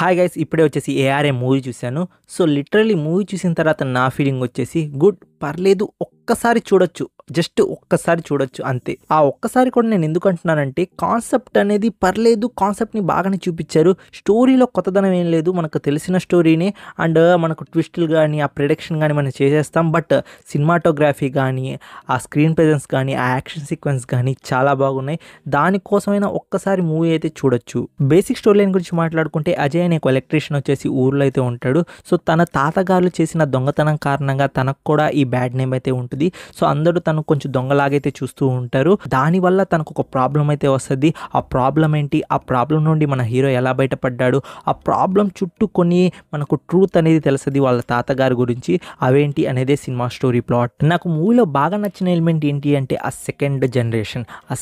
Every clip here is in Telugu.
హాయ్ గైస్ ఇప్పుడే వచ్చేసి ఏఆర్ఏ మూవీ చూశాను. సో లిటరల్లీ మూవీ చూసిన తర్వాత నా ఫీలింగ్ వచ్చేసి గుడ్, పర్లేదు, ఒక్కసారి చూడొచ్చు, జస్ట్ ఒక్కసారి చూడొచ్చు అంతే. ఆ ఒక్కసారి కూడా నేను ఎందుకు అంటున్నానంటే కాన్సెప్ట్ అనేది పర్లేదు, కాన్సెప్ట్ని బాగానే చూపించారు. స్టోరీలో కొత్తదనం ఏం లేదు, మనకు తెలిసిన స్టోరీనే. అండ్ మనకు ట్విస్టులు కానీ ఆ ప్రిడిక్షన్ కానీ మనం చేసేస్తాం. బట్ సినిమాటోగ్రఫీ కానీ ఆ స్క్రీన్ ప్రెజెన్స్ కానీ ఆ యాక్షన్ సీక్వెన్స్ కానీ చాలా బాగున్నాయి. దానికోసమైనా ఒక్కసారి మూవీ అయితే చూడొచ్చు. బేసిక్ స్టోరీ లైన్ గురించి మాట్లాడుకుంటే అజయ్ అనే ఒక ఎలక్ట్రీషియన్ వచ్చేసి ఊర్లో అయితే ఉంటాడు. సో తన తాతగారులు చేసిన దొంగతనం కారణంగా తనకు కూడా ఈ బ్యాడ్ నేమ్ అయితే ఉంటుంది. సో అందరూ తను కొంచెం దొంగలాగైతే చూస్తూ ఉంటారు. దానివల్ల తనకు ఒక ప్రాబ్లం అయితే వస్తుంది. ఆ ప్రాబ్లం ఏంటి, ఆ ప్రాబ్లం నుండి మన హీరో ఎలా బయటపడ్డాడు, ఆ ప్రాబ్లం చుట్టూ కొన్ని మనకు ట్రూత్ అనేది తెలుస్తుంది వాళ్ళ తాతగారి గురించి. అవేంటి అనేదే సినిమా స్టోరీ ప్లాట్. నాకు మూవీలో బాగా నచ్చిన ఎలిమెంట్ ఏంటి అంటే ఆ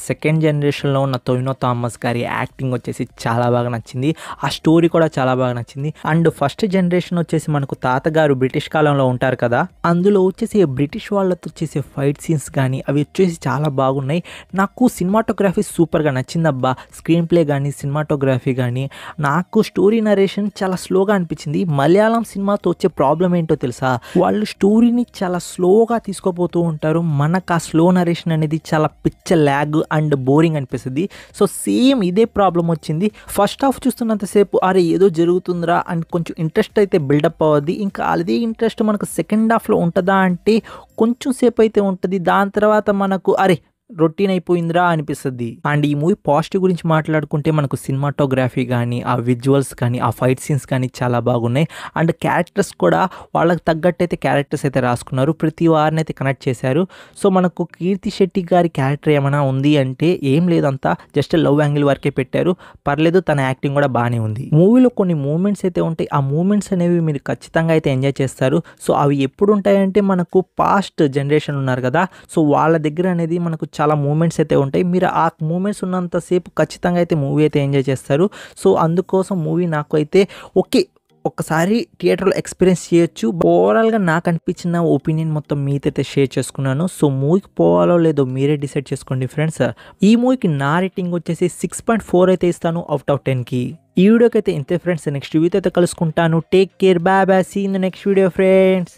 సెకండ్ జనరేషన్లో ఉన్న టొవినో థామస్ గారి యాక్టింగ్ వచ్చేసి చాలా బాగా నచ్చింది. ఆ స్టోరీ కూడా చాలా బాగా నచ్చింది. అండ్ ఫస్ట్ జనరేషన్ వచ్చేసి మనకు తాతగారు బ్రిటిష్ కాలంలో ఉంటారు కదా, అందులో వచ్చేసి బ్రిటిష్ వాళ్ళతో చేసే ఫైట్ సీన్స్ కానీ అవి వచ్చేసి చాలా బాగున్నాయి. నాకు సినిమాటోగ్రఫీ సూపర్గా నచ్చిందబ్బా. స్క్రీన్ ప్లే కానీ సినిమాటోగ్రఫీ కానీ. నాకు స్టోరీ నరేషన్ చాలా స్లోగా అనిపించింది. మలయాళం సినిమాతో వచ్చే ప్రాబ్లం ఏంటో తెలుసా, వాళ్ళు స్టోరీని చాలా స్లోగా తీసుకోపోతూ ఉంటారు. మనకు ఆ స్లో నరేషన్ అనేది చాలా పిచ్చ ల్యాగ్ అండ్ బోరింగ్ అనిపిస్తుంది. సో సేమ్ ఇదే ప్రాబ్లం వచ్చింది. ఫస్ట్ హాఫ్ చూస్తున్నంతసేపు అరే ఏదో జరుగుతుందిరా అని కొంచెం ఇంట్రెస్ట్ అయితే బిల్డప్ అవ్వద్ది. ఇంకా అదే ఇంట్రెస్ట్ మనకు సెకండ్ హాఫ్లో ఉంటుందా అంటే కొంచెం సేపు అయితే ఉంటుంది. దాని తర్వాత మనకు అరే రొటీన్ అయిపోయిందిరా అనిపిస్తుంది. అండ్ ఈ మూవీ పాజిటివ్ గురించి మాట్లాడుకుంటే మనకు సినిమాటోగ్రఫీ కానీ ఆ విజువల్స్ కానీ ఆ ఫైట్ సీన్స్ కానీ చాలా బాగున్నాయి. అండ్ క్యారెక్టర్స్ కూడా వాళ్ళకి తగ్గట్టు అయితే క్యారెక్టర్స్ అయితే రాసుకున్నారు. ప్రతి వారిని అయితే కనెక్ట్ చేశారు. సో మనకు కీర్తి శెట్టి గారి క్యారెక్టర్ ఏమైనా ఉంది అంటే ఏం లేదంతా జస్ట్ లవ్ యాంగిల్ వరకే పెట్టారు. పర్లేదు, తన యాక్టింగ్ కూడా బాగానే ఉంది. మూవీలో కొన్ని మూమెంట్స్ అయితే ఉంటాయి. ఆ మూమెంట్స్ అనేవి మీరు ఖచ్చితంగా అయితే ఎంజాయ్ చేస్తారు. సో అవి ఎప్పుడు ఉంటాయంటే మనకు పాస్ట్ జనరేషన్ ఉన్నారు కదా, సో వాళ్ళ దగ్గర అనేది మనకు చాలా మూమెంట్స్ అయితే ఉంటాయి. మీరు ఆ మూమెంట్స్ ఉన్నంతసేపు ఖచ్చితంగా అయితే మూవీ అయితే ఎంజాయ్ చేస్తారు. సో అందుకోసం మూవీ నాకు అయితే ఓకే, ఒక్కసారి థియేటర్లో ఎక్స్పీరియన్స్ చేయొచ్చు. ఓవరాల్గా నాకు అనిపించిన ఒపీనియన్ మొత్తం మీతో అయితే షేర్ చేసుకున్నాను. సో మూవీకి పోవాలో లేదో మీరే డిసైడ్ చేసుకోండి ఫ్రెండ్స్. ఈ మూవీకి నా రేటింగ్ వచ్చేసి 6.4 అయితే ఇస్తాను అవుట్ ఆఫ్ 10కి. ఈ వీడియోకి అయితే ఇంతే ఫ్రెండ్స్. నెక్స్ట్ వీడియోతో అయితే కలుసుకుంటాను. Take care, bye bye, see in the next video friends.